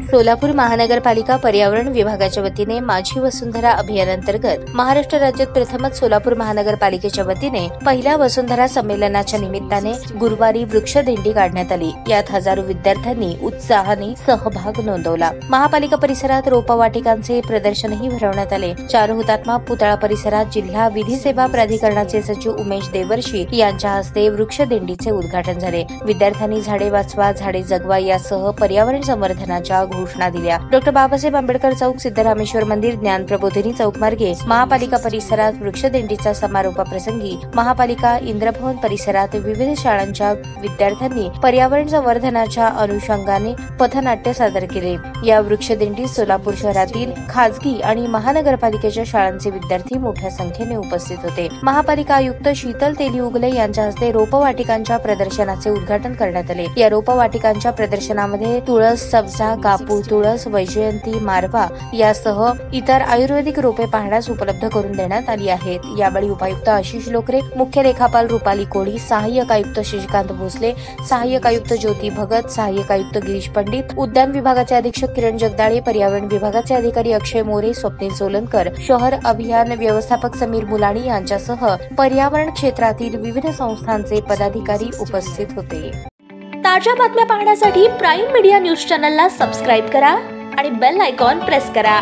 सोलापूर महानगरपालिका पर्यावरण विभागाच्या वतीने माझी वसुंधरा अभियानांतर्गत महाराष्ट्र राज्यात प्रथमच सोलापूर महानगरपालिकेच्या वतीने पहिल्या वसुंधरा संमेलनाच्या निमित्ताने गुरुवारी वृक्षदिंडी काढण्यात आली। यात हजारो विद्यार्थ्यांनी उत्साहाने सहभाग नोंदवला। महापालिका परिसरात रोपवाटिकांचे प्रदर्शनही भरवण्यात आले। 4 हुतात्मा पुतळा परिसरात जिल्हा विधी सेवा प्राधिकरणाचे सचिव उमेश देवर्षी यांच्या हस्ते वृक्षदिंडीचे उद्घाटन झाले। विद्यार्थ्यांनी झाडे वाचवा झाडे जगवा यासह पर्यावरण संवर्धनाच्या घोषणा दिल्या। डॉ. बाबासाहेब आंबेडकर चौक, सिद्धरामेश्वर मंदिर, ज्ञान प्रबोधिनी चौक मार्गे महापालिका परिसरात वृक्षदिंडीचा समारोपाप्रसंगी महापालिका इंद्रभवन परिसरात विविध शाळांच्या विद्यार्थ्यांनी पर्यावरण संवर्धनाच्या अनुषंगाने पथनाट्य सादर केले। या वृक्षदिंडीत सोलापूर शहरातील खासगी आणि महानगरपालिकेच्या शाळांचे विद्यार्थी मोठ्या संख्येने उपस्थित होते। महापालिका आयुक्त शीतल तेली उगले यांच्या हस्ते रोपवाटिकांच्या प्रदर्शनाचे उद्घाटन करण्यात आले। या रोपवाटिकांच्या प्रदर्शनामध्ये तुळस, सब्जा, कापूर तुळस, वैजयंती, मारवा यासह इतर आयुर्वेदिक रोपे पाहण्यास उपलब्ध करून देण्यात आली आहेत। यावेळी उपायुक्त आशिष लोकरे, मुख्य लेखापाल रुपाली कोळी, सहाय्यक आयुक्त शशिकांत भोसले, सहाय्यक आयुक्त ज्योती भगत, सहाय्यक आयुक्त गिरीश पंडित, उद्यान विभागाचे अधीक्षक किरण जगदाळे, पर्यावरण विभागाचे अधिकारी अक्षय मोरे, स्वप्नील सोलनकर, शहर अभियान व्यवस्थापक समीर मुलाणी यांच्यासह पर्यावरण क्षेत्रातील विविध संस्थांचे पदाधिकारी उपस्थित होते। ताज्या बातम्या पाहण्यासाठी प्राईम मीडिया न्यूज चॅनलला सबस्क्राईब करा आणि बेल आयकॉन प्रेस करा।